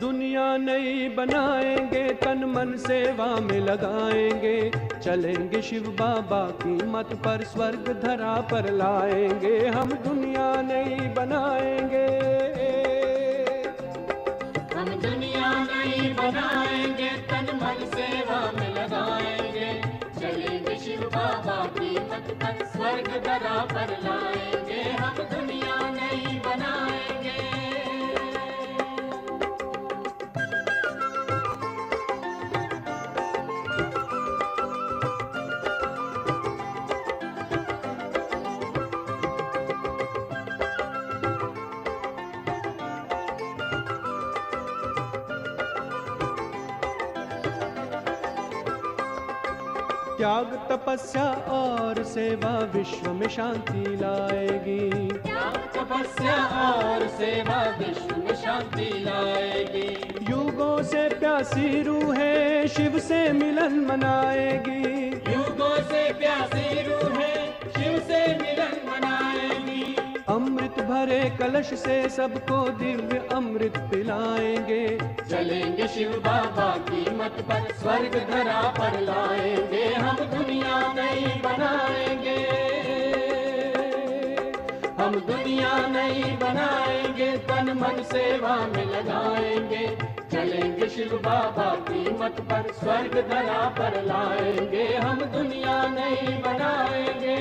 दुनिया नई बनाएंगे, तन मन सेवा में लगाएंगे, चलेंगे शिव बाबा की मत पर, स्वर्ग धरा पर लाएंगे। हम दुनिया नई बनाएंगे, हम दुनिया नई बनाएंगे, तन मन सेवा में लगाएंगे, चलेंगे शिव बाबा की मत पर, स्वर्ग धरा पर लाएंगे। हम दुनिया नई बनाएंगे। त्याग तपस्या और सेवा विश्व में शांति लाएगी। त्याग तपस्या और सेवा विश्व में शांति लाएगी। युगों से प्यासी रूह है, शिव से मिलन मनाएगी। युगों से प्यासी रूह है, शिव से मिलन मनाएगी। अमृत भरे कलश से सबको दिव्य अमृत पिलाएंगे, चलेंगे शिव बाबा की मत पर, स्वर्ग धरा पर लाएंगे। हम दुनिया नई बनाएंगे, हम दुनिया नई बनाएंगे, तन मन सेवा में लगाएंगे, चलेंगे शिव बाबा की मत पर, स्वर्ग धरा पर लाएंगे। हम दुनिया नई बनाएंगे।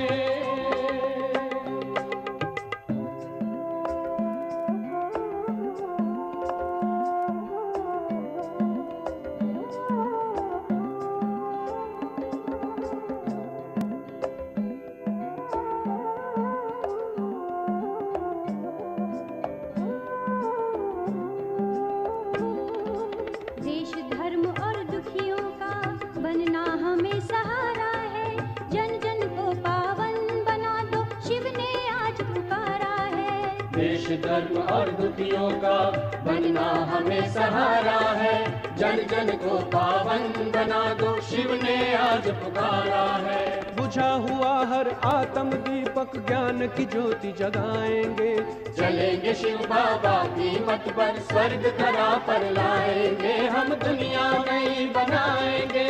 देश धर्म और दुखियों का बनना हमें सहारा है, जन जन को पावन बना दो, शिव ने आज पुकारा है। देश धर्म और दुखियों का बनना हमें सहारा है, जन जन को पावन बना दो, शिव ने आज पुकारा है। बुझा हुआ हर आत्म दीपक ज्ञान की ज्योति जगाएंगे, चलेंगे शिव बाबा की मत पर, स्वर्ग धरा पर लाएंगे। हम दुनिया नई बनाएंगे,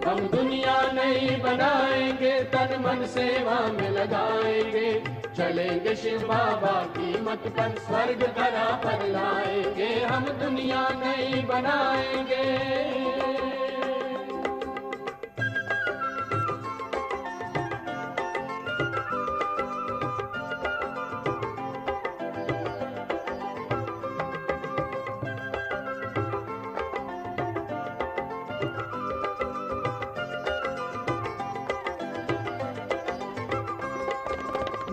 हम दुनिया नई बनाएंगे, तन मन सेवा में लगाएंगे, चलेंगे शिव बाबा की मत पर, स्वर्ग धरा पर लाएंगे। हम दुनिया नई बनाएंगे।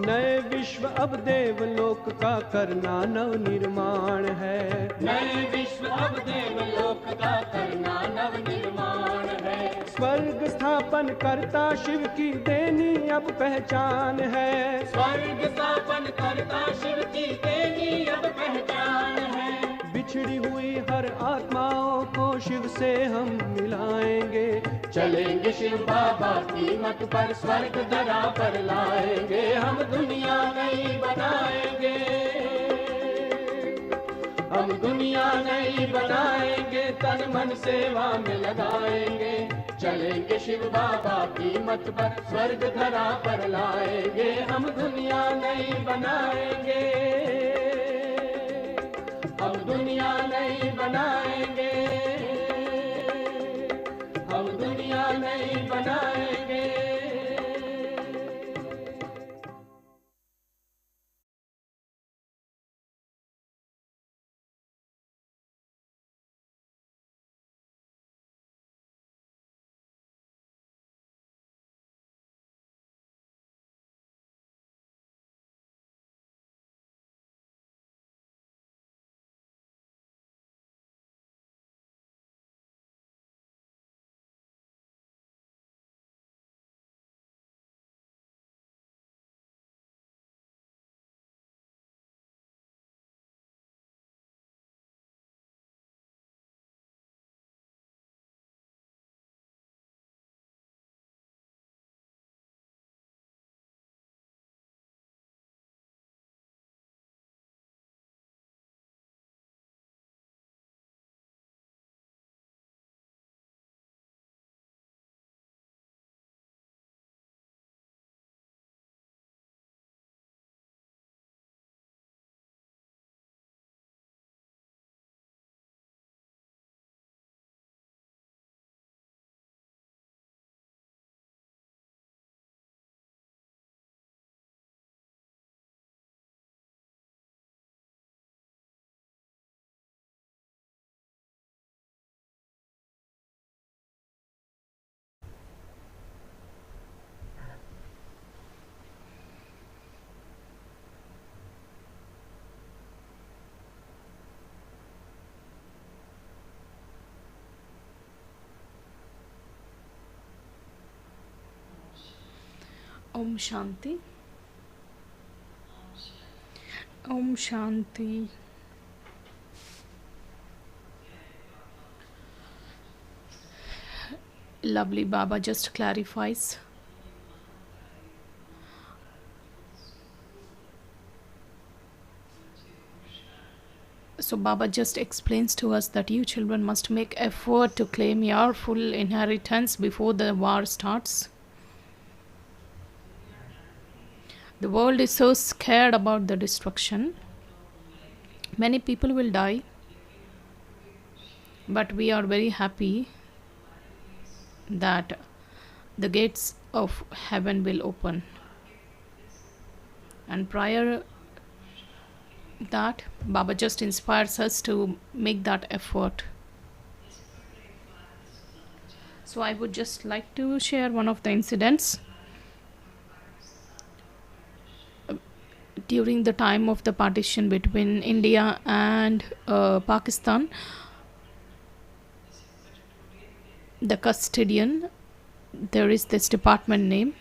नए विश्व अब देवलोक का करना नव निर्माण है। नए विश्व अब देवलोक का करना नव निर्माण है। स्वर्ग स्थापन करता शिव की देनी अब पहचान है। स्वर्ग स्थापन करता शिव की देनी अब पहचान है। बिछड़ी हुई हर आत्माओं को शिव से हम मिलाएंगे, चलेंगे शिव बाबा की मत पर, स्वर्ग धरा पर लाएंगे। हम दुनिया नई बनाएंगे, हम दुनिया नई बनाएंगे, तन मन सेवा में लगाएंगे, चलेंगे शिव बाबा की मत पर, स्वर्ग धरा पर लाएंगे। हम दुनिया नई बनाएंगे, हम दुनिया नई बनाएंगे, हम दुनिया नई बनाएंगे। Om Shanti. Om Shanti. Lovely. Baba just clarifies. So Baba just explains to us that you children must make effort to claim your full inheritance before the war starts. The world is so scared about the destruction. Many people will die, but we are very happy that the gates of heaven will open. And prior that, Baba just inspires us to make that effort. So I would just like to share one of the incidents. During the time of the partition between India and Pakistan, the custodian, there is this department name.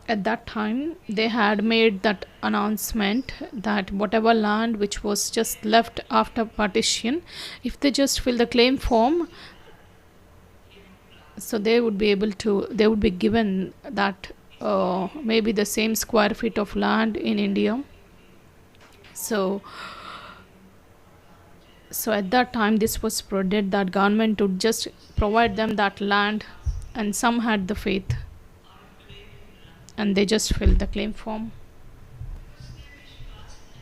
At that time, they had made that announcement that whatever land which was just left after partition, if they just fill the claim form, so they would be given that maybe the same square feet of land in India. So at that time, this was spreaded that government would just provide them that land, and some had the faith and they just filled the claim form,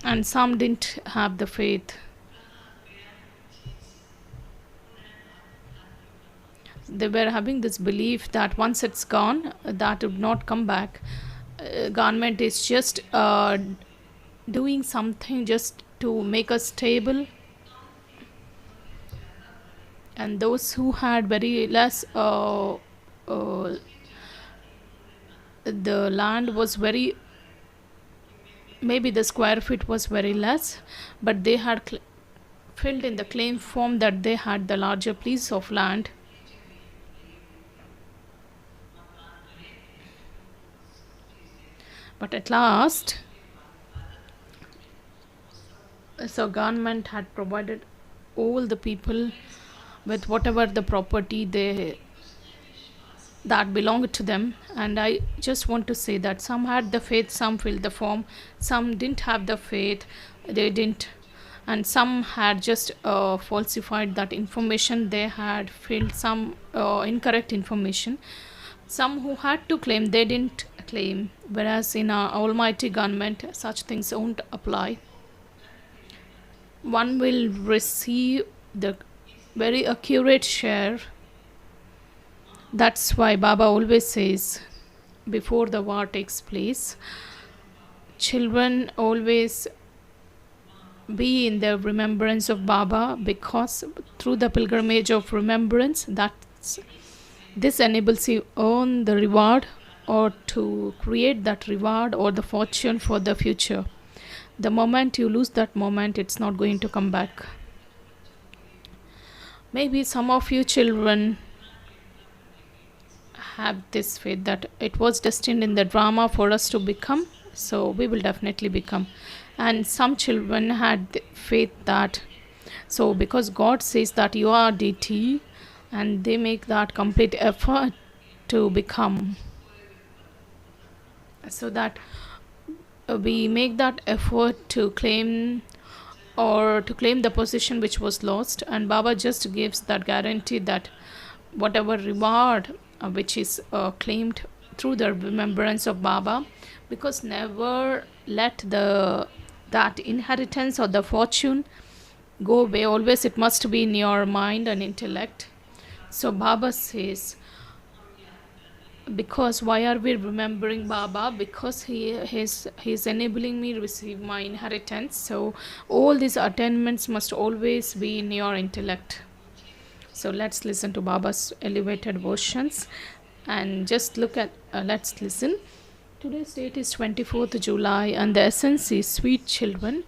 and some didn't have the faith. They were having this belief that once it's gone, that would not come back. Government is just doing something just to make us stable, and those who had very less the land was very, maybe the square feet was very less, but they had filled in the claim form that they had the larger piece of land. But at last, so government had provided all the people with whatever the property that belonged to them. And I just want to say that some had the faith, some filled the form, some didn't have the faith, they didn't, and some had just falsified that information, they had filled some incorrect information. Some who had to claim, they didn't claim, whereas in our almighty government such things won't apply. One will receive the very accurate share. That's why Baba always says, before the war takes place, children always be in the remembrance of Baba, because through the pilgrimage of remembrance, this enables you earn the reward, or to create that reward or the fortune for the future. The moment you lose that moment, it's not going to come back. Maybe some of you children have this faith that it was destined in the drama for us to become, so we will definitely become. And some children had the faith that, so because God says that you are deity, and they make that complete effort to become, so that we make that effort to claim the position which was lost. And Baba just gives that guarantee that whatever reward which is claimed through the remembrance of Baba, because never let that inheritance or the fortune go away. Always it must be in your mind and intellect. So Baba says, because why are we remembering Baba? Because he's enabling me to receive my inheritance. So all these attainments must always be in your intellect. So let's listen to Baba's elevated versions and just look at let's listen. Today's date is 24th July and the essence is sweet children.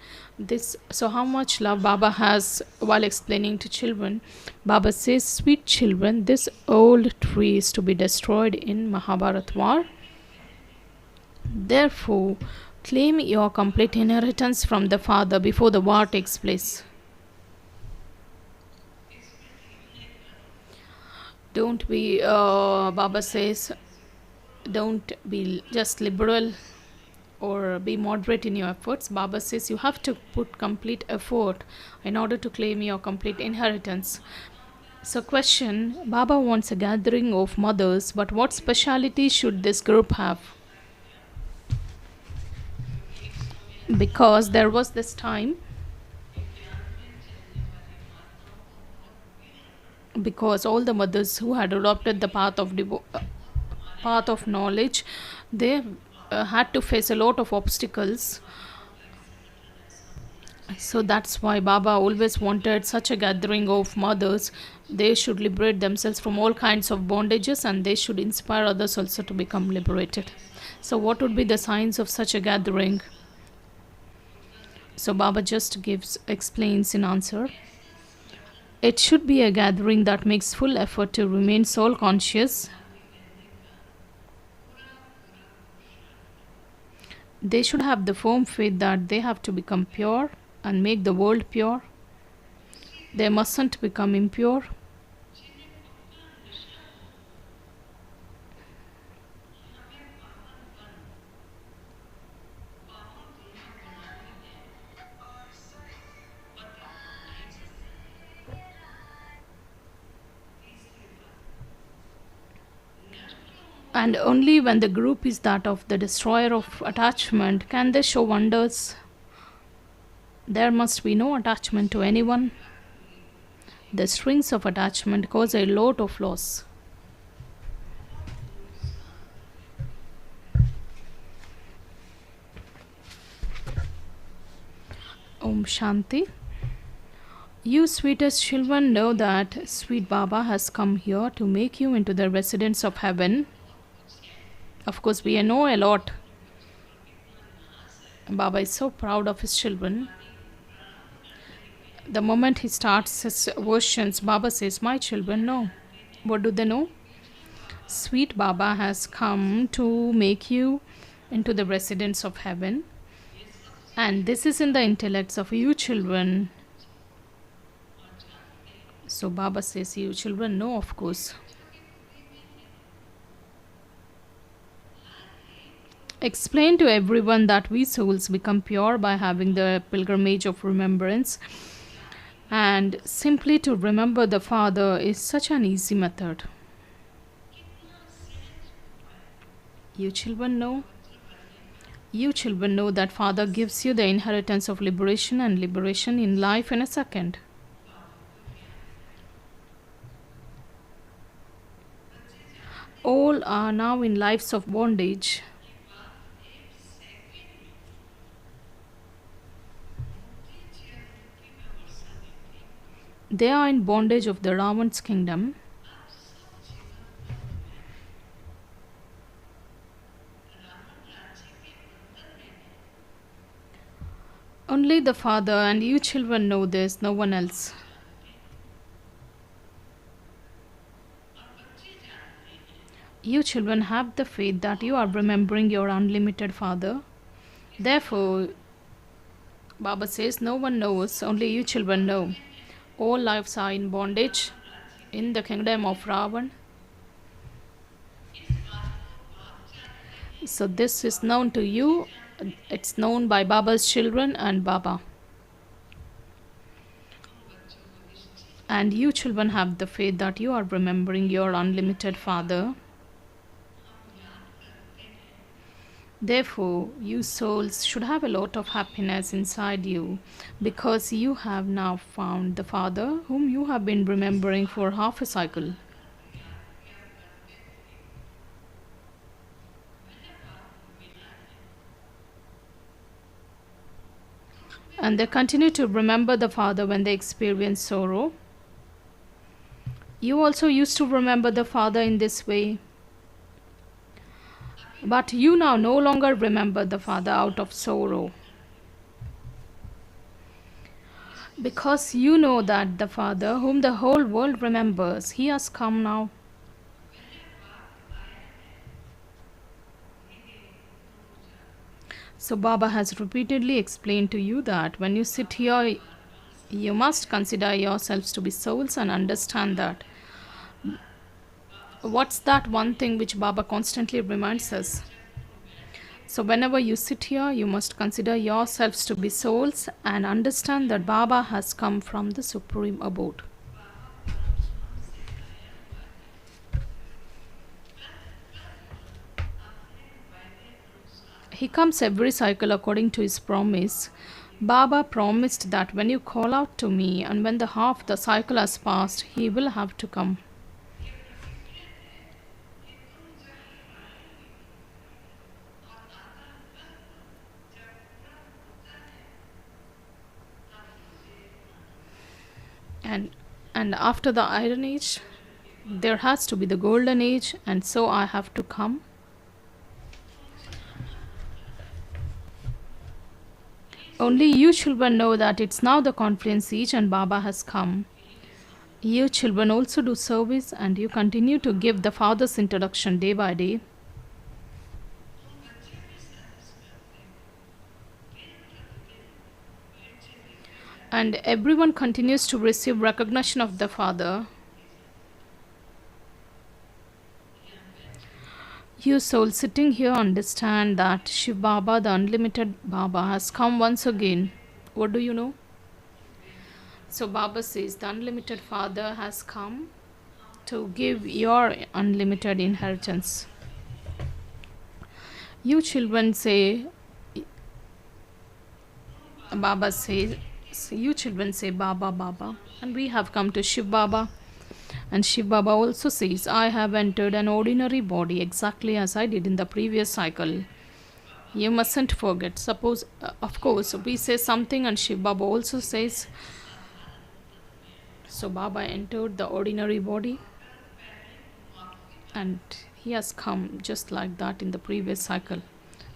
So how much love Baba has while explaining to children. Baba says, sweet children, this old tree is to be destroyed in Mahabharat war. Therefore, claim your complete inheritance from the father before the war takes place. Don't be, Baba says, don't be just liberal or be moderate in your efforts. Baba says you have to put complete effort in order to claim your complete inheritance. So question, Baba wants a gathering of mothers, but what speciality should this group have? Because there was this time, because all the mothers who had adopted the path of knowledge, they had to face a lot of obstacles. So that's why Baba always wanted such a gathering of mothers. They should liberate themselves from all kinds of bondages and they should inspire others also to become liberated. So what would be the signs of such a gathering? So Baba just explains in answer. It should be a gathering that makes full effort to remain soul conscious. They should have the firm faith that they have to become pure and make the world pure. They mustn't become impure. And only when the group is that of the destroyer of attachment can they show wonders. There must be no attachment to anyone. The strings of attachment cause a lot of loss. Om Shanti. You sweetest children know that sweet Baba has come here to make you into the residents of heaven. Of course, we know a lot. Baba is so proud of his children. The moment he starts his versions, Baba says, my children know. What do they know? Sweet Baba has come to make you into the residents of heaven. And this is in the intellects of you children. So Baba says, you children know, of course. Explain to everyone that we souls become pure by having the pilgrimage of remembrance. And simply to remember the Father is such an easy method. You children know. You children know that Father gives you the inheritance of liberation and liberation in life in a second. All are now in lives of bondage. They are in bondage of the Ravan's kingdom. Only the Father and you children know this, no one else. You children have the faith that you are remembering your unlimited Father. Therefore, Baba says, no one knows, only you children know. All lives are in bondage in the kingdom of Ravan. So this is known to you. It's known by Baba's children and Baba. And you children have the faith that you are remembering your unlimited Father. Therefore, you souls should have a lot of happiness inside you because you have now found the Father whom you have been remembering for half a cycle. And they continue to remember the Father when they experience sorrow. You also used to remember the Father in this way. But you now no longer remember the Father out of sorrow, because you know that the Father, whom the whole world remembers, he has come now. So Baba has repeatedly explained to you that when you sit here, you must consider yourselves to be souls and understand that. What's that one thing which Baba constantly reminds us? So whenever you sit here, you must consider yourselves to be souls and understand that Baba has come from the Supreme Abode. He comes every cycle according to his promise. Baba promised that when you call out to me and when the half the cycle has passed, he will have to come. And after the Iron Age, there has to be the Golden Age, and so I have to come. Only you children know that it's now the Confluence Age and Baba has come. You children also do service and you continue to give the Father's introduction day by day. And everyone continues to receive recognition of the Father. You souls sitting here understand that Shiv Baba, the unlimited Baba, has come once again. What do you know? So Baba says the unlimited Father has come to give your unlimited inheritance. You children say, Baba says, you children say Baba, Baba, and we have come to Shiv Baba. And Shiv Baba also says, I have entered an ordinary body exactly as I did in the previous cycle. You mustn't forget. Suppose, of course, we say something and Shiv Baba also says. So Baba entered the ordinary body and he has come just like that in the previous cycle.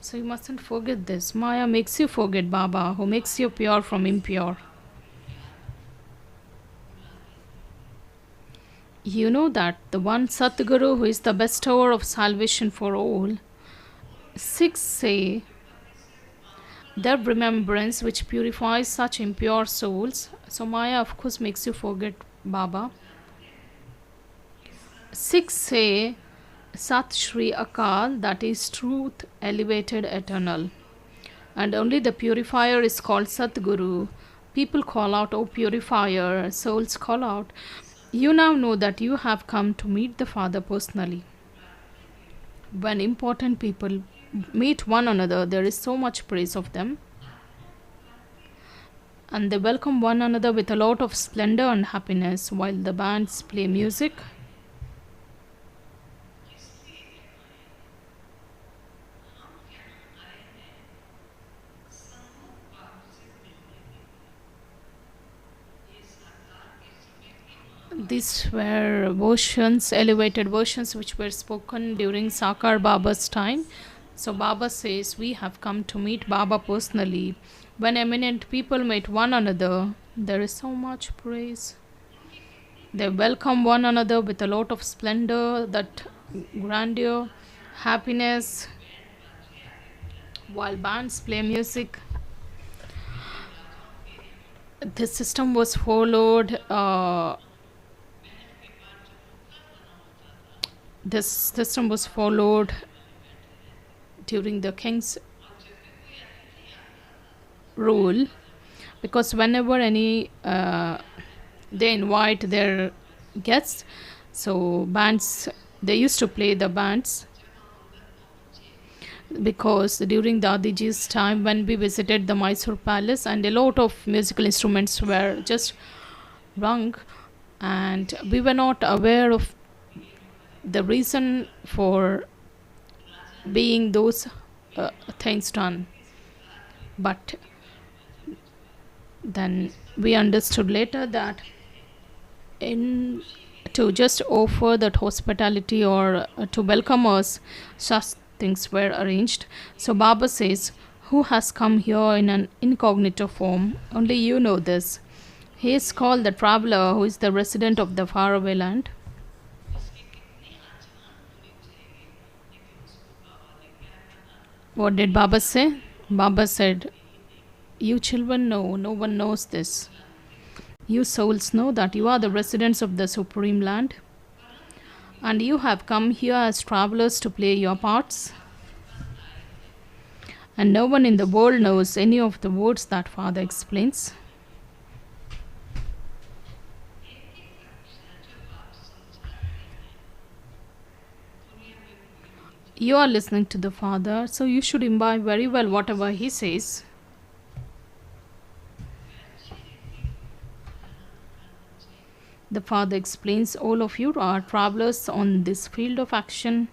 So you mustn't forget this. Maya makes you forget Baba, who makes you pure from impure. You know that the one Satguru, who is the bestower of salvation for all, Sikhs say their remembrance which purifies such impure souls. So Maya of course makes you forget Baba. Sikhs say Sat Shri Akal, that is truth, elevated, eternal. And only the purifier is called Satguru. People call out, O purifier, souls call out. You now know that you have come to meet the Father personally. When important people meet one another, there is so much praise of them. And they welcome one another with a lot of splendor and happiness while the bands play music. These were versions, elevated versions which were spoken during Sakar Baba's time. So Baba says, we have come to meet Baba personally. When eminent people meet one another, there is so much praise. They welcome one another with a lot of splendor, that grandeur, happiness, while bands play music. This system was followed. This system was followed during the king's rule, because whenever any they invite their guests, so bands, they used to play the bands, because during the Adiji's time when we visited the Mysore palace, and a lot of musical instruments were just rung, and we were not aware of the reason for being those things done. But then we understood later that to just offer that hospitality or to welcome us, things were arranged. So Baba says, who has come here in an incognito form? Only you know this. He is called the traveler who is the resident of the faraway land. What did Baba say? Baba said, you children know, no one knows this. You souls know that you are the residents of the supreme land, and you have come here as travelers to play your parts. And no one in the world knows any of the words that Father explains. You are listening to the Father, so you should imbibe very well whatever he says. The Father explains, all of you are travelers on this field of action.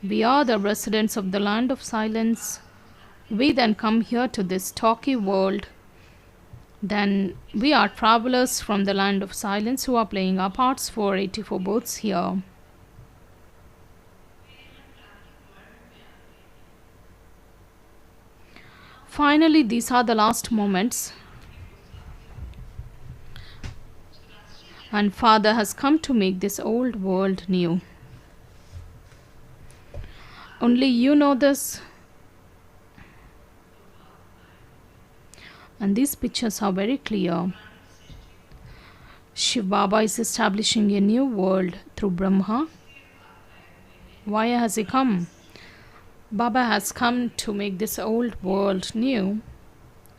We are the residents of the land of silence. We then come here to this talky world. Then we are travelers from the land of silence who are playing our parts for 84 births here. Finally, these are the last moments. And Father has come to make this old world new. Only you know this. And these pictures are very clear. Shiv Baba is establishing a new world through Brahma. Why has he come? Baba has come to make this old world new.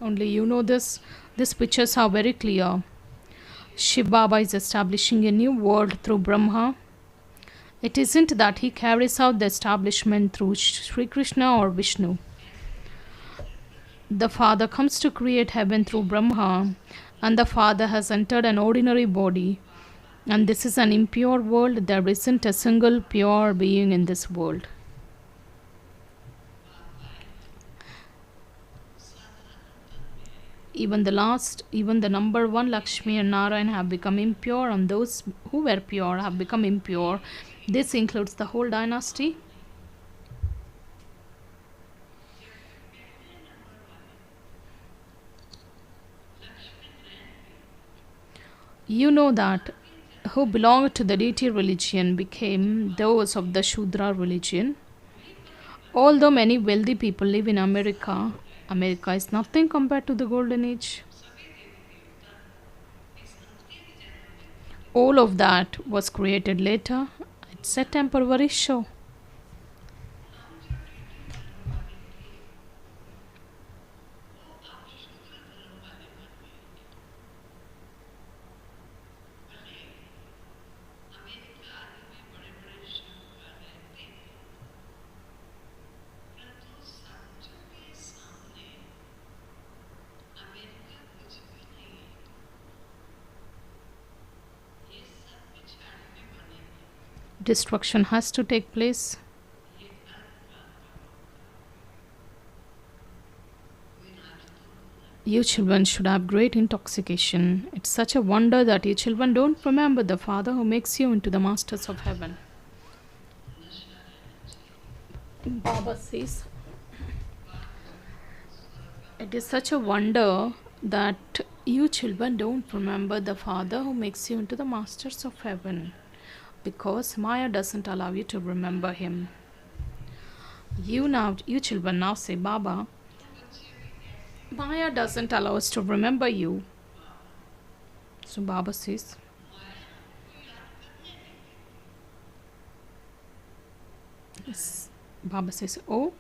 Only you know this. These pictures are very clear. Shiv Baba is establishing a new world through Brahma. It isn't that he carries out the establishment through Sri Krishna or Vishnu. The Father comes to create heaven through Brahma, and the Father has entered an ordinary body. And this is an impure world. There isn't a single pure being in this world. Even the number one Lakshmi and Narayan have become impure, and those who were pure have become impure. This includes the whole dynasty. You know that who belonged to the deity religion became those of the Shudra religion. Although many wealthy people live in America, America is nothing compared to the golden age. All of that was created later. It's a temporary show. Destruction has to take place. You children should have great intoxication. It's such a wonder that you children don't remember the Father who makes you into the masters of heaven. Baba says, it is such a wonder that you children don't remember the Father who makes you into the masters of heaven. Because Maya doesn't allow you to remember him. You children now say, Baba, Maya doesn't allow us to remember you. So Baba says, yes. Baba says, oh,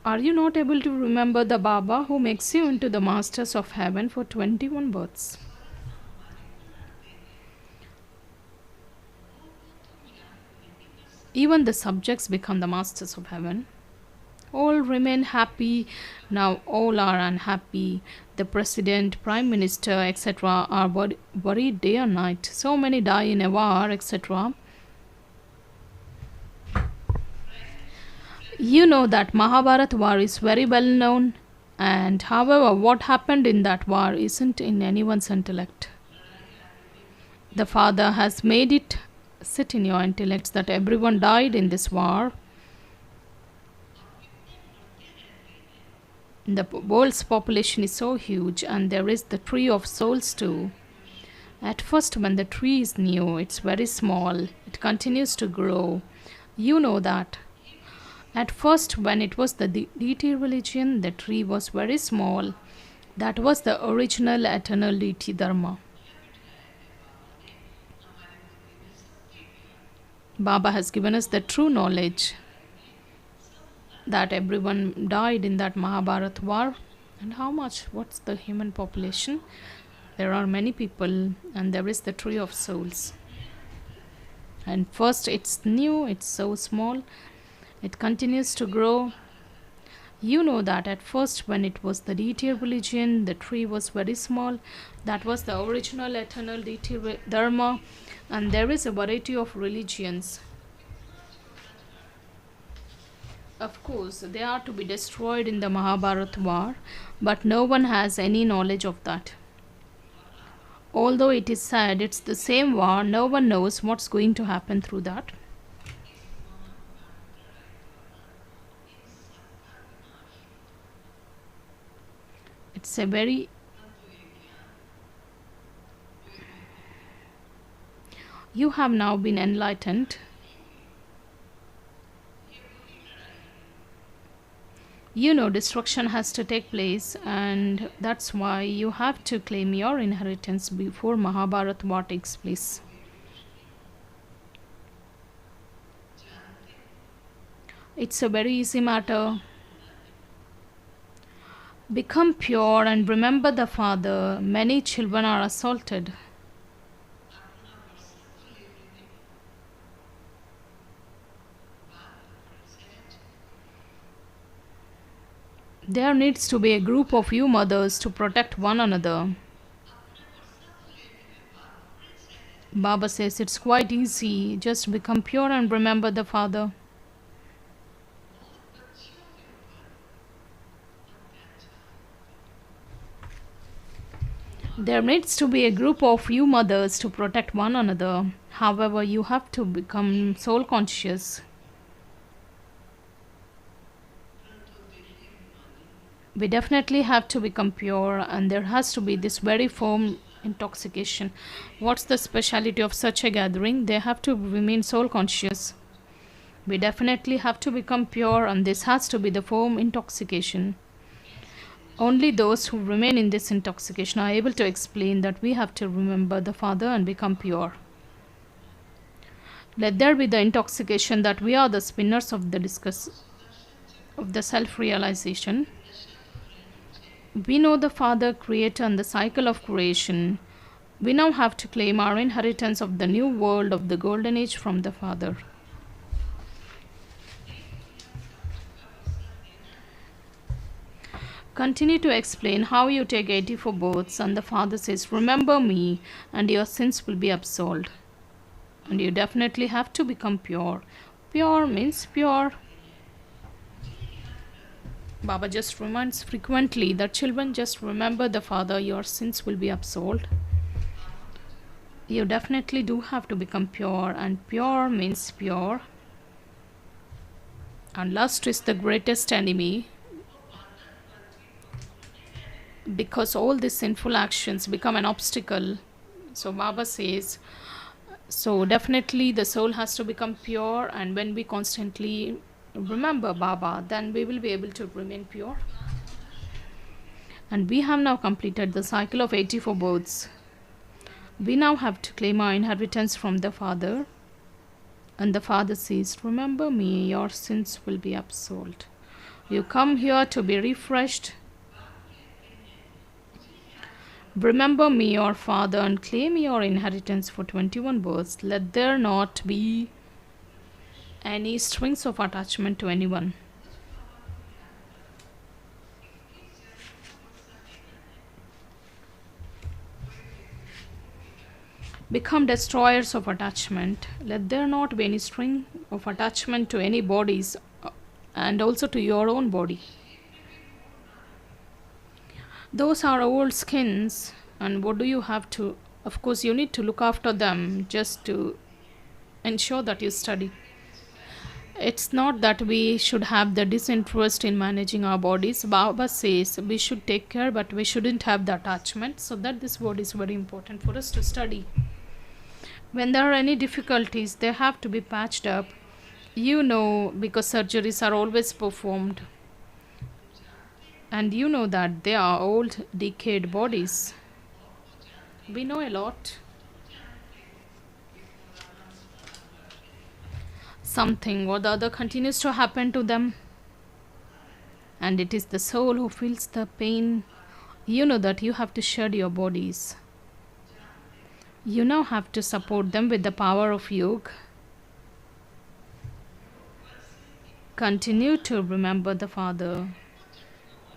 are you not able to remember the Baba who makes you into the masters of heaven for 21 births? Even the subjects become the masters of heaven. All remain happy, now all are unhappy. The president, prime minister, etc. are worried day and night. So many die in a war, etc. You know that Mahabharata war is very well known, and however what happened in that war isn't in anyone's intellect. The Father has made it sit in your intellects that everyone died in this war. The world's population is so huge, and there is the tree of souls too. At first, when the tree is new, it's very small. It continues to grow. You know that. At first, when it was the deity religion, the tree was very small. That was the original eternal deity Dharma. Baba has given us the true knowledge that everyone died in that Mahabharat war. And how much? What's the human population? There are many people, and there is the tree of souls. And first it's new, it's so small, it continues to grow. You know that at first, when it was the deity religion, the tree was very small. That was the original eternal deity Dharma. And there is a variety of religions. Of course, they are to be destroyed in the Mahabharat war, but no one has any knowledge of that. Although it is said it's the same war, no one knows what's going to happen through that. It's a very you have now been enlightened. You know destruction has to take place, and that's why you have to claim your inheritance before Mahabharat war takes place. It's a very easy matter. Become pure and remember the Father. Many children are assaulted. There needs to be a group of you mothers to protect one another. Baba says it's quite easy. Just become pure and remember the Father. There needs to be a group of you mothers to protect one another. However, you have to become soul conscious. We definitely have to become pure, and there has to be this very firm intoxication. What's the speciality of such a gathering? They have to remain soul conscious. We definitely have to become pure, and this has to be the firm intoxication. Only those who remain in this intoxication are able to explain that we have to remember the Father and become pure. Let there be the intoxication that we are the spinners of the discus of the self-realization. We know the Father, Creator, and the cycle of creation. We now have to claim our inheritance of the new world of the Golden Age from the Father. Continue to explain how you take 84 births, and the Father says, remember me, and your sins will be absolved. And you definitely have to become pure. Pure means pure. Baba just reminds frequently that children, just remember the Father, your sins will be absolved. You definitely do have to become pure, and pure means pure. And lust is the greatest enemy, because all these sinful actions become an obstacle. So Baba says, so definitely the soul has to become pure, and when we constantly remember Baba, then we will be able to remain pure. And we have now completed the cycle of 84 births. We now have to claim our inheritance from the Father. And the Father says, remember me, your sins will be absolved. You come here to be refreshed. Remember me, your Father, and claim your inheritance for 21 births. Let there not be any strings of attachment to anyone. Become destroyers of attachment. Let there not be any string of attachment to any bodies, and also to your own body. Those are old skins, and what do you have to? Of course, you need to look after them just to ensure that you study. It's not that we should have the disinterest in managing our bodies. Baba says we should take care, but we shouldn't have the attachment. So that this word is very important for us to study. When there are any difficulties, they have to be patched up. You know, because surgeries are always performed. And you know that they are old, decayed bodies. We know a lot. Something or the other continues to happen to them. And it is the soul who feels the pain. You know that you have to shed your bodies. You now have to support them with the power of yoga. Continue to remember the Father.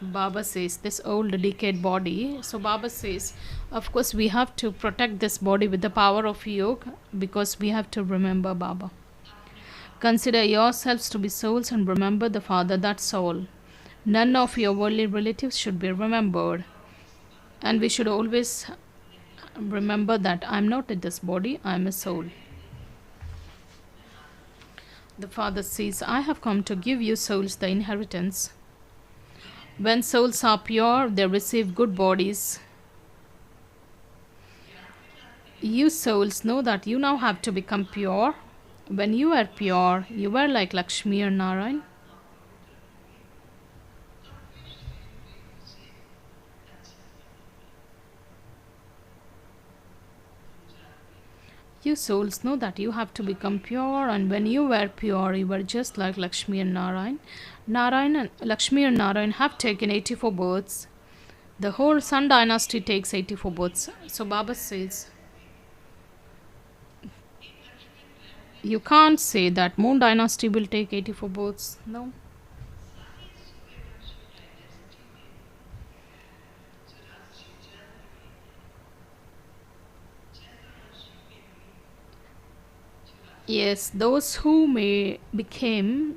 Baba says this old decayed body. So Baba says, of course we have to protect this body with the power of yoga, because we have to remember Baba. Consider yourselves to be souls and remember the Father, that's all. None of your worldly relatives should be remembered. And we should always remember that I am not in this body, I am a soul. The Father says, I have come to give you souls the inheritance. When souls are pure, they receive good bodies. You souls know that you now have to become pure. When you are pure, you are like Lakshmi or Narayan. You souls know that you have to become pure, and when you were pure, you were just like Lakshmi and Narayan. Lakshmi and Narayan have taken 84 births. The whole Sun dynasty takes 84 births. So Baba says, you can't say that Moon dynasty will take 84 births. No. Yes, those who become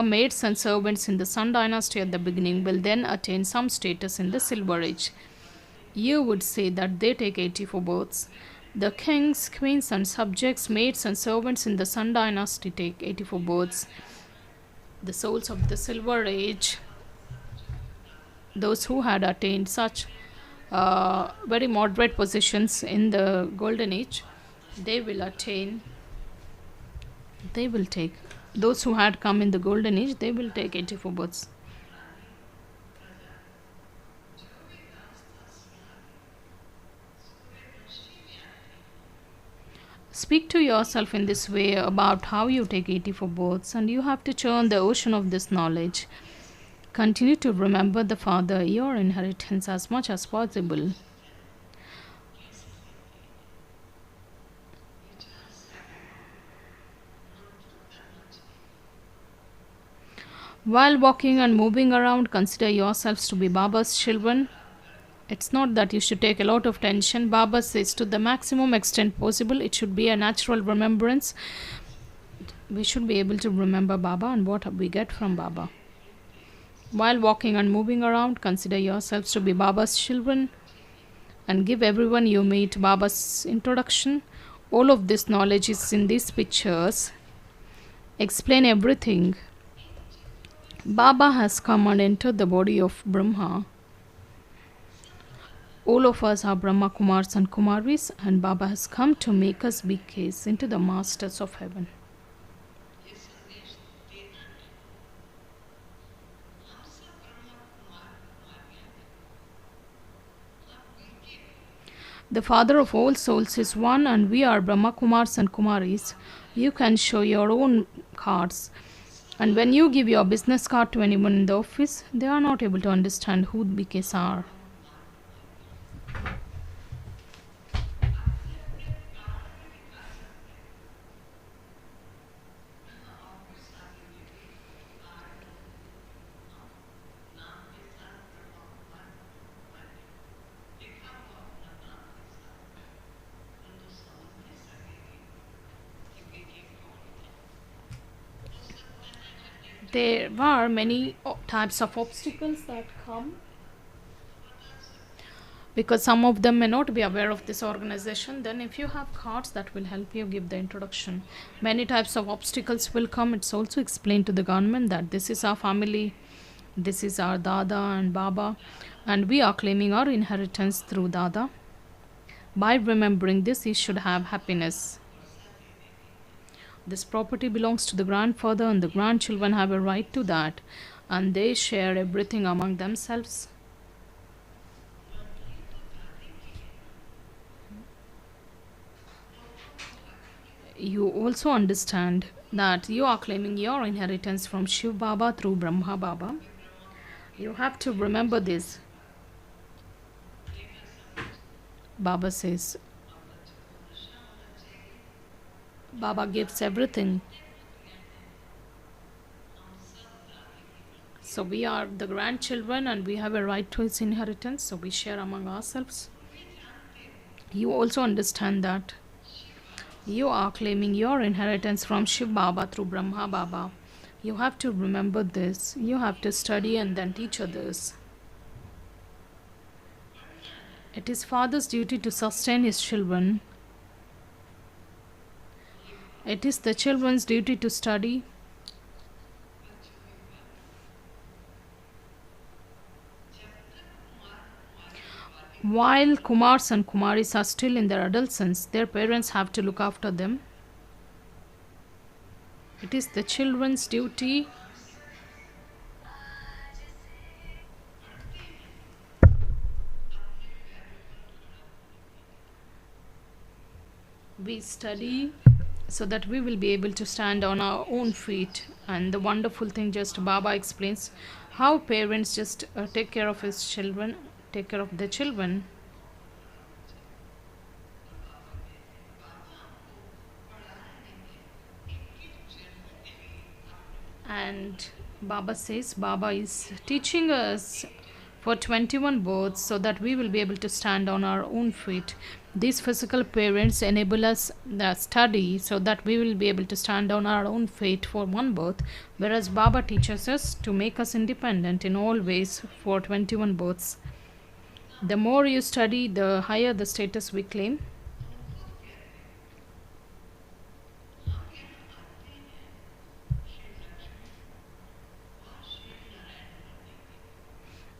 maids and servants in the Sun dynasty at the beginning will then attain some status in the Silver Age. You would say that they take 84 births. The kings, queens and subjects, maids and servants in the Sun dynasty take 84 births. The souls of the Silver Age, those who had attained such very moderate positions in the Golden Age, they will take, those who had come in the Golden Age, they will take 84 births. Speak to yourself in this way about how you take 84 births, and you have to churn the ocean of this knowledge. Continue to remember the Father, your inheritance, as much as possible. While walking and moving around, consider yourselves to be Baba's children. It's not that you should take a lot of tension. Baba says to the maximum extent possible, it should be a natural remembrance. We should be able to remember Baba and what we get from Baba. While walking and moving around, consider yourselves to be Baba's children and give everyone you meet Baba's introduction. All of this knowledge is in these pictures. Explain everything. Baba has come and entered the body of Brahma. All of us are Brahma, Kumaris and Kumaris, and Baba has come to make us BKs into the masters of heaven. The Father of all souls is one, and we are Brahma, Kumaris and Kumaris. You can show your own cards. And when you give your business card to anyone in the office, they are not able to understand who the BKs are. There are many types of obstacles that come because some of them may not be aware of this organization. Then if you have cards, that will help you give the introduction. Many types of obstacles will come. It's also explained to the government that this is our family, this is our Dada and Baba, and we are claiming our inheritance through Dada. By remembering this, you should have happiness. This property belongs to the grandfather, and the grandchildren have a right to that, and they share everything among themselves. You also understand that you are claiming your inheritance from Shiv Baba through Brahma Baba. You have to remember this. Baba says, Baba gives everything. So we are the grandchildren and we have a right to its inheritance, so we share among ourselves. You also understand that you are claiming your inheritance from Shiv Baba through Brahma Baba. You have to remember this. You have to study and then teach others. It is father's duty to sustain his children. It is the children's duty to study. While Kumars and Kumaris are still in their adolescence, their parents have to look after them. It is the children's duty we study so that we will be able to stand on our own feet. And the wonderful thing, just Baba explains how parents just take care of his children, take care of their children. And Baba says Baba is teaching us for 21 births so that we will be able to stand on our own feet. These physical parents enable us the study so that we will be able to stand on our own feet for one birth, whereas Baba teaches us to make us independent in all ways for 21 births. The more you study, the higher the status we claim.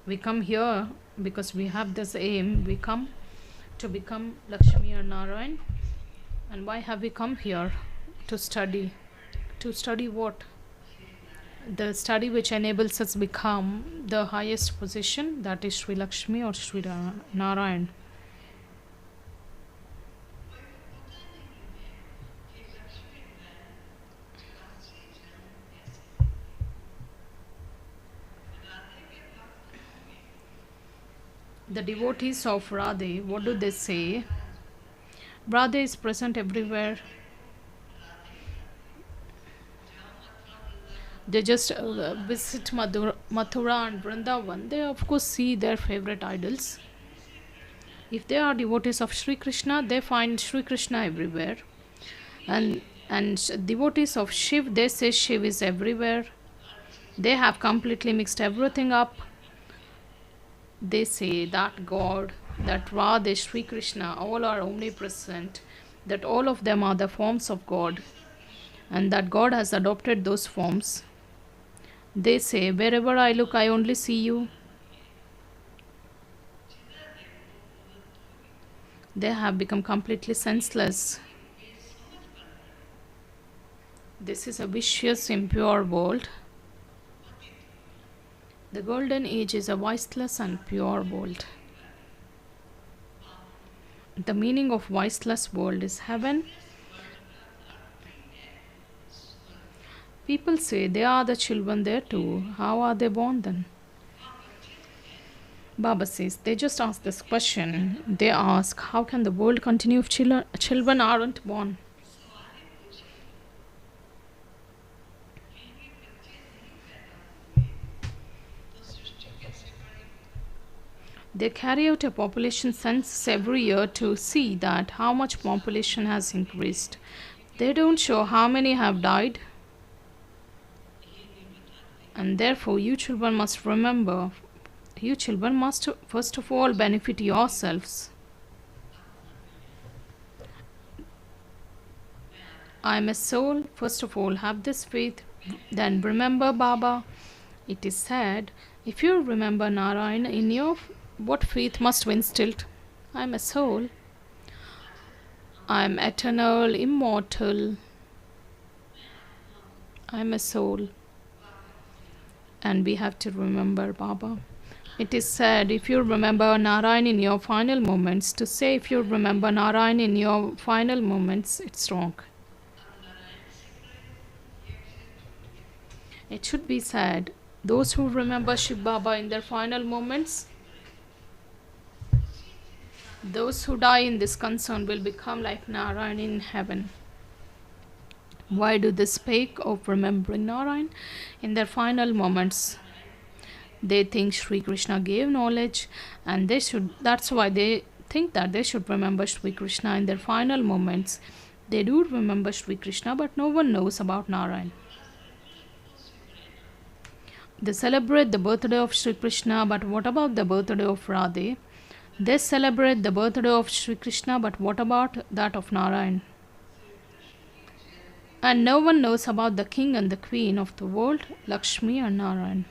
We come here because we have this aim. We come to become Lakshmi or Narayan. And why have we come here? To study. To study what? The study which enables us become the highest position, that is Sri Lakshmi or Sri Narayan. The devotees of Radhe, what do they say? Radhe is present everywhere. They just visit Mathura and Vrindavan. They of course see their favorite idols. If they are devotees of Sri Krishna, they find Sri Krishna everywhere. And devotees of Shiv, they say Shiv is everywhere. They have completely mixed everything up. They say that God, that Radha, Sri Krishna, all are omnipresent, that all of them are the forms of God, and that God has adopted those forms. They say, wherever I look, I only see you. They have become completely senseless. This is a vicious, impure world. The golden age is a viceless and pure world. The meaning of viceless world is heaven. People say they are the children there too. How are they born then? Baba says they just ask this question. They ask, how can the world continue if children aren't born? They carry out a population census every year to see that how much population has increased. They don't show how many have died. And therefore, you children must remember, You children must first of all benefit yourselves. I am a soul. First of all, have this faith. Then remember Baba. It is said, if you remember Narayan in your, what faith must be instilled? I am a soul. I am eternal, immortal. I am a soul. And we have to remember Baba. It is said, if you remember Narayan in your final moments, to say if you remember Narayan in your final moments, it's wrong. It should be said, those who remember Shiv Baba in their final moments, those who die in this concern will become like Narayan in heaven. Why do they speak of remembering Narayan in their final moments? They think Sri Krishna gave knowledge, and that's why they think that they should remember Sri Krishna in their final moments. They do remember Sri Krishna, but no one knows about Narayan. They celebrate the birthday of Sri Krishna, but what about the birthday of Radhe? They celebrate the birthday of Sri Krishna, but what about that of Narayan? And no one knows about the king and the queen of the world, Lakshmi and Narayan.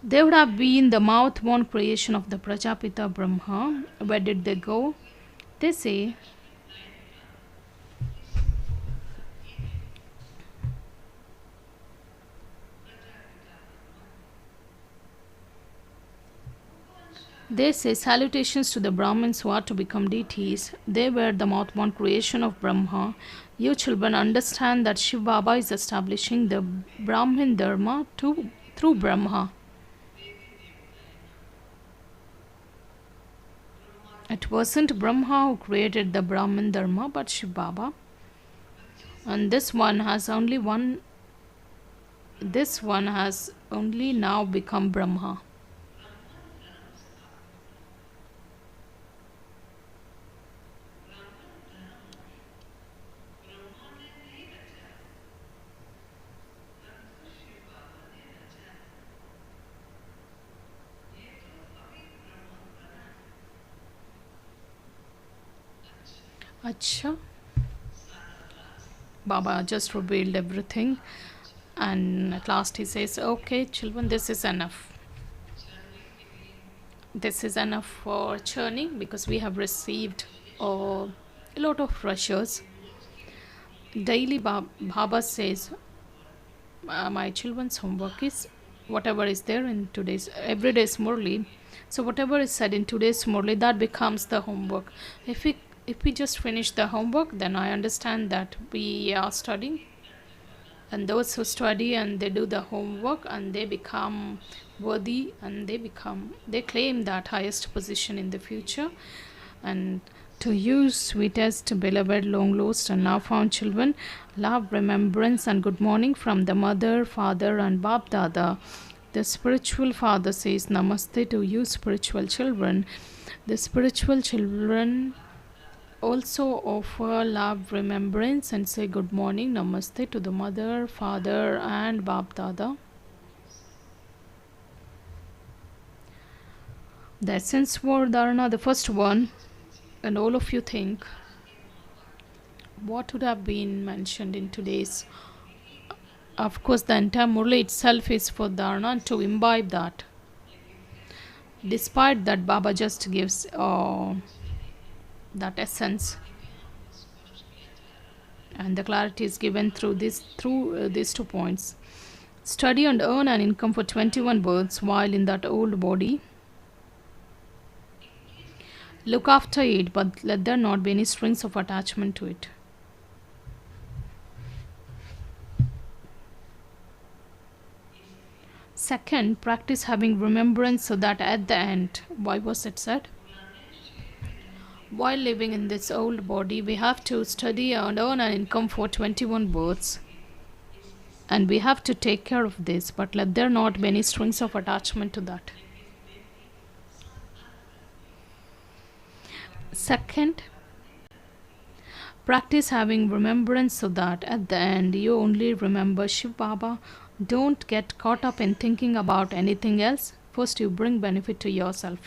They would have been the mouth-born creation of the Prajapita Brahma. Where did they go? They say, salutations to the Brahmins who are to become deities. They were the mouth-born creation of Brahma. You children understand that Shiv Baba is establishing the Brahmin Dharma through Brahma. It wasn't Brahma who created the Brahmin Dharma, but Shiv Baba. And this one has only now become Brahma. Acha. Baba just revealed everything, and at last he says, okay children, this is enough. This is enough for churning, because we have received a lot of pressures. Daily Baba says, my children's homework is whatever is there in everyday's Murli. So whatever is said in today's Murli, that becomes the homework. If we just finish the homework, then I understand that we are studying. And those who study and they do the homework and they become worthy, and they claim that highest position in the future. And to you, sweetest, beloved, long lost and now found children, love, remembrance and good morning from the mother, father and Bap Dada. The spiritual father says namaste to you spiritual children. The spiritual children also offer love, remembrance and say good morning, namaste to the mother, father and Bap Dada. The essence word dharana, the first one, and all of you think what would have been mentioned in today's. Of course, the entire Murli itself is for dharana, to imbibe that. Despite that, Baba just gives that essence, and the clarity is given through these 2 points. Study and earn an income for 21 births while in that old body. Look after it, but let there not be any strings of attachment to it. Second, practice having remembrance so that at the end, why was it said? While living in this old body, we have to study and earn an income for 21 births. And we have to take care of this, but let there not be any strings of attachment to that. Second, Practice having remembrance so that at the end you only remember Shiv Baba. Don't get caught up in thinking about anything else. First, you bring benefit to yourself.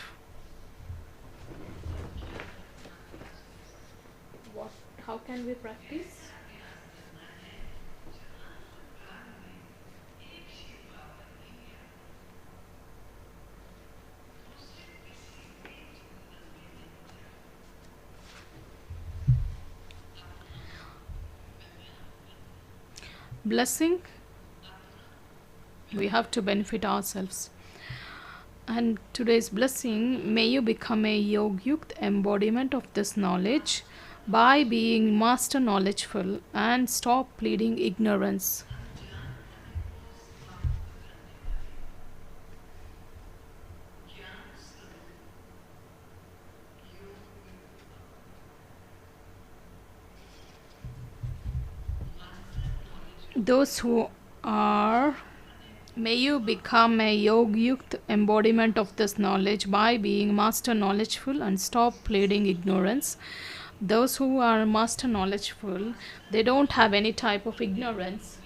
How can we practice? Blessing, we have to benefit ourselves. And today's blessing, may you become a yogyukt embodiment of this knowledge by being master knowledgeful and stop pleading ignorance. Those who are, may you become a yogyukt embodiment of this knowledge by being master knowledgeful and stop pleading ignorance. Those who are master knowledgeful, they don't have any type of ignorance.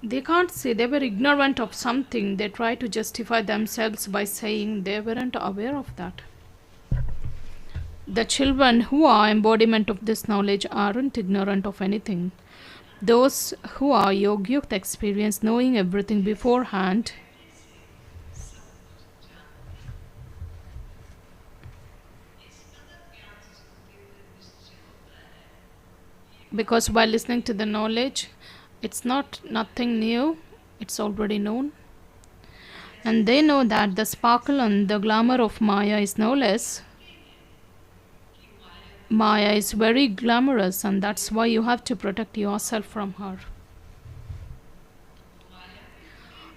They can't say they were ignorant of something. They try to justify themselves by saying they weren't aware of that. The children who are embodiment of this knowledge aren't ignorant of anything. Those who are yogyukt experience knowing everything beforehand. Because by listening to the knowledge, it's not nothing new, it's already known. And they know that the sparkle and the glamour of Maya is no less. Maya is very glamorous, and that's why you have to protect yourself from her.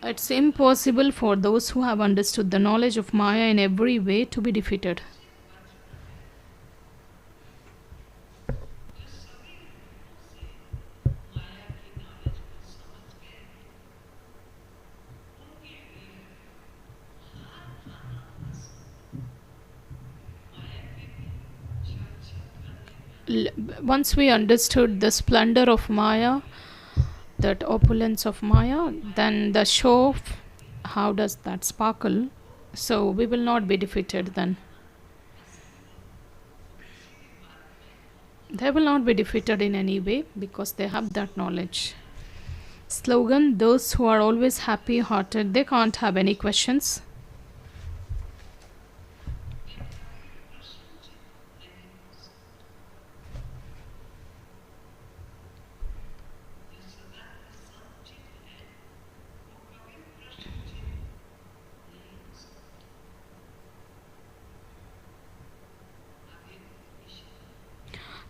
It's impossible for those who have understood the knowledge of Maya in every way to be defeated. Once we understood the splendor of Maya, that opulence of Maya, then the show, how does that sparkle? So we will not be defeated then. They will not be defeated in any way because they have that knowledge. Slogan, those who are always happy hearted, they can't have any questions.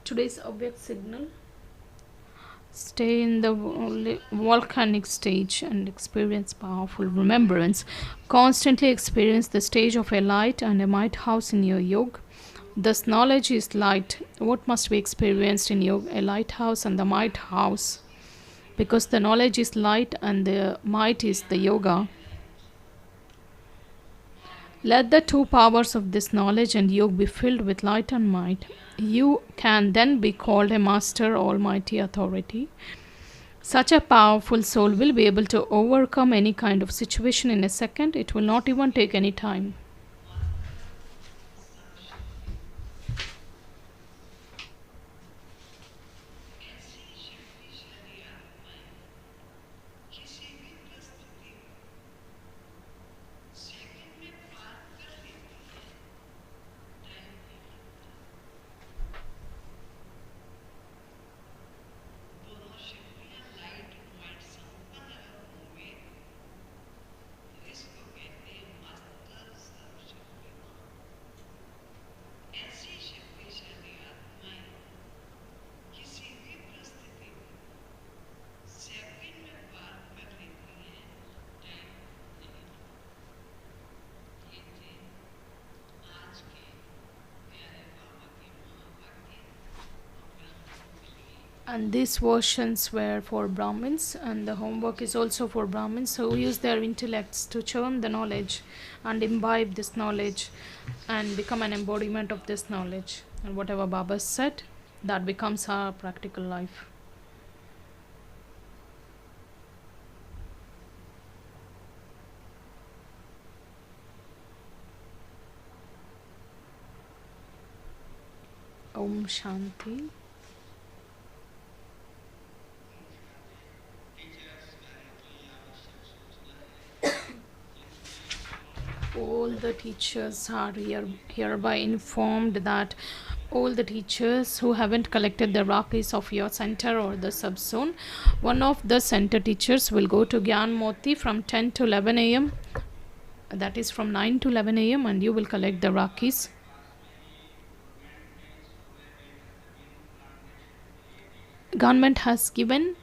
Today's object signal, stay in the volcanic stage and experience powerful remembrance. Constantly experience the stage of a light and a might house in your yoga. This knowledge is light. What must be experienced in yoga? A lighthouse and the might house. Because the knowledge is light and the might is the yoga. Let the two powers of this knowledge and yoga be filled with light and might. You can then be called a master, almighty authority. Such a powerful soul will be able to overcome any kind of situation in a second. It will not even take any time. And these versions were for Brahmins, and the homework is also for Brahmins who use their intellects to churn the knowledge and imbibe this knowledge and become an embodiment of this knowledge. And whatever Baba said, that becomes our practical life. Om Shanti. All the teachers are hereby informed that all the teachers who haven't collected the Rakis of your center or the subzone, one of the center teachers will go to Gyan Moti from 10 to 11 a.m. That is from 9 to 11 a.m. and you will collect the Rakis. Government has given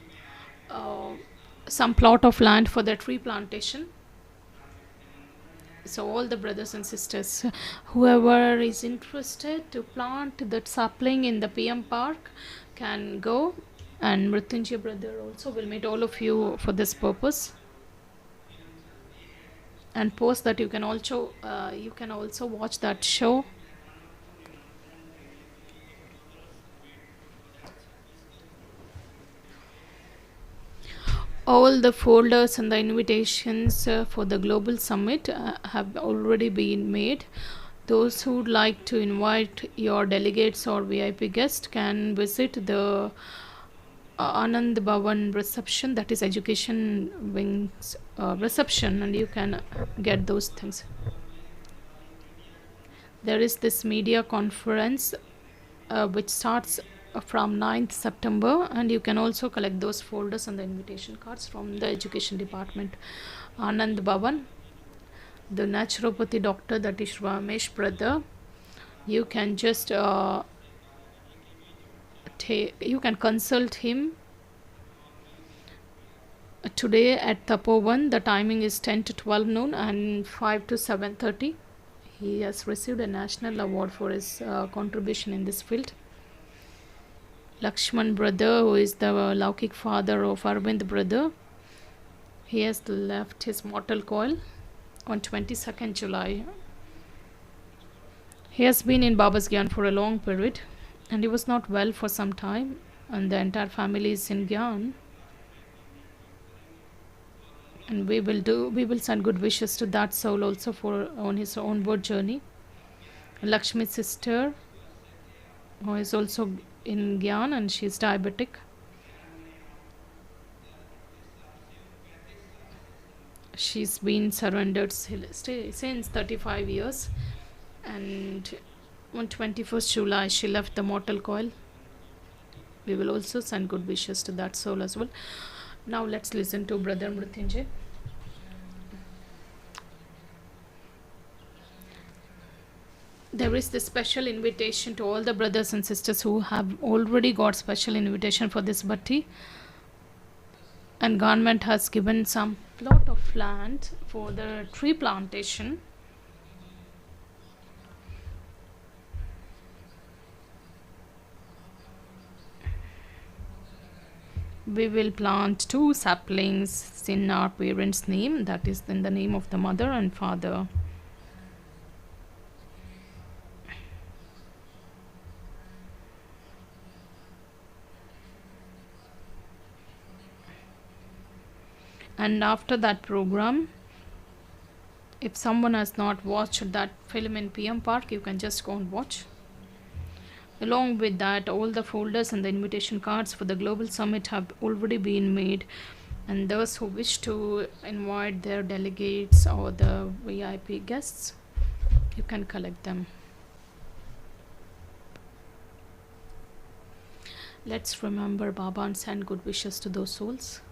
some plot of land for the tree plantation. So all the brothers and sisters, whoever is interested to plant that sapling in the PM Park can go, and Mrityunjay brother also will meet all of you for this purpose. And post that you can also watch that show. All the folders and the invitations for the global summit have already been made. Those who would like to invite your delegates or VIP guests can visit the Anand Bhavan reception, that is education wings reception, and you can get those things. There is this media conference which starts from 9th September, and you can also collect those folders and the invitation cards from the education department. Anand Bhavan, the naturopathy doctor, that is Ramesh brother, you can just you can consult him today at Tapovan. The timing is 10 to 12 noon and 5 to 7:30. He has received a national award for his contribution in this field. Lakshman brother, who is the Laukik father of Arvind brother, he has left his mortal coil on 22nd July. He has been in Baba's Gyan for a long period, and he was not well for some time, and the entire family is in Gyan. And we will send good wishes to that soul also for on his onward journey. Lakshmi's sister, who is also in Gyan, and she is diabetic. She's been surrendered since 35 years, and on 21st July she left the mortal coil. We will also send good wishes to that soul as well. Now let's listen to Brother Mrityunjay. There is this special invitation to all the brothers and sisters who have already got special invitation for this bhatti, and government has given some plot of land for the tree plantation. We will plant 2 saplings in our parents' name, that is in the name of the mother and father. And after that program, if someone has not watched that film in PM Park, you can just go and watch. Along with that, all the folders and the invitation cards for the global summit have already been made, and those who wish to invite their delegates or the VIP guests, you can collect them. Let's remember Baba and send good wishes to those souls.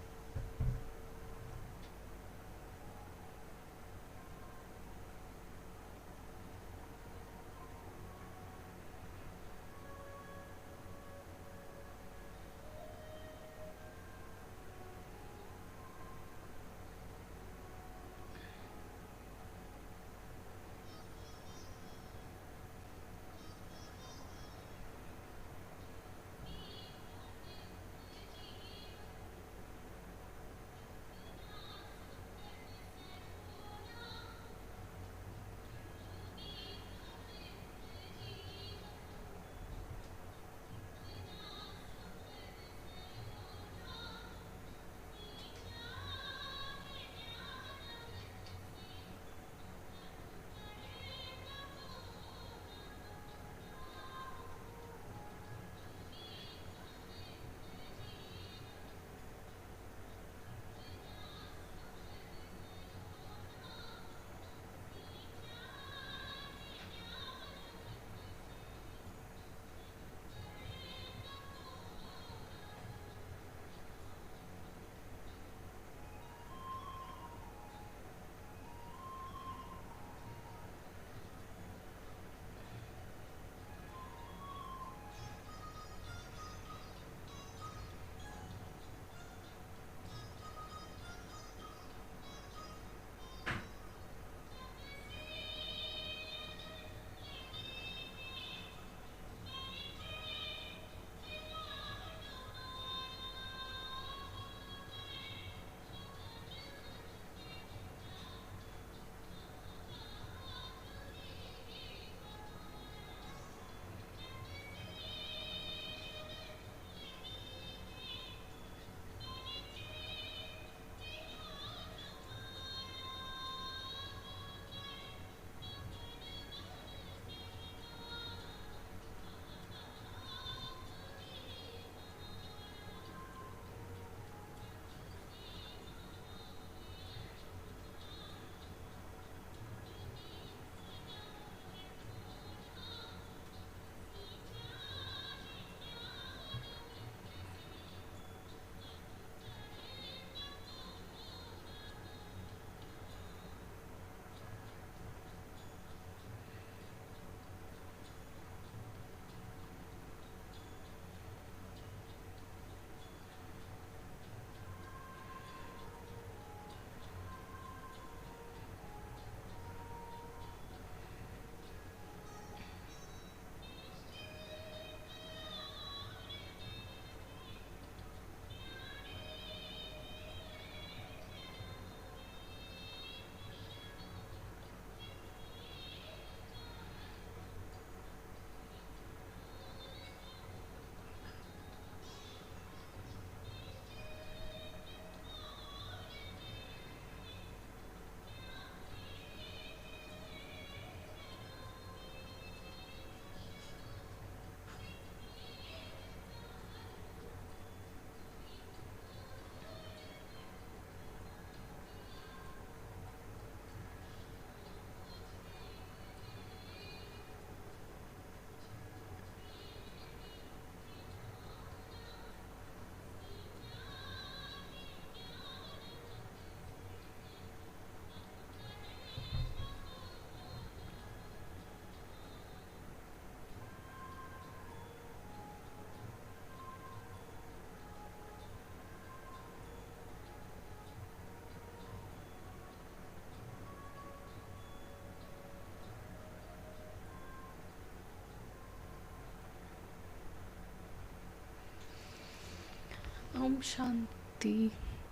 Om Shanti.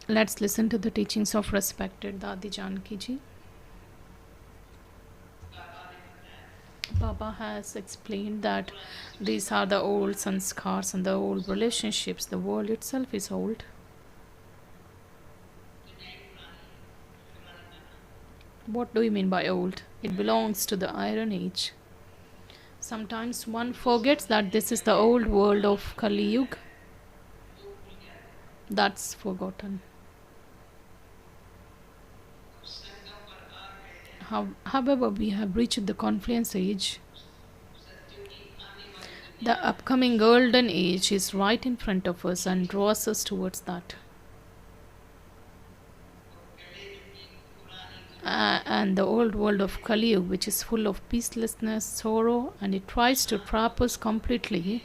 Let's listen to the teachings of respected Dadi Janki ji. Baba has explained that these are the old sanskars and the old relationships. The world itself is old. What do you mean by old? It belongs to the Iron Age. Sometimes one forgets that this is the old world of Kali Yuga. That's forgotten. However, we have reached the confluence age. The upcoming golden age is right in front of us and draws us towards that. And the old world of Kali Yuga, which is full of peacelessness, sorrow, and it tries to trap us completely.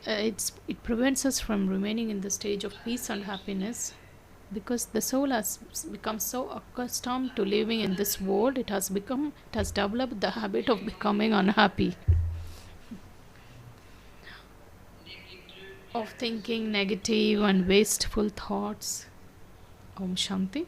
It prevents us from remaining in the stage of peace and happiness, because the soul has become so accustomed to living in this world. It has developed the habit of becoming unhappy, of thinking negative and wasteful thoughts. Om Shanti.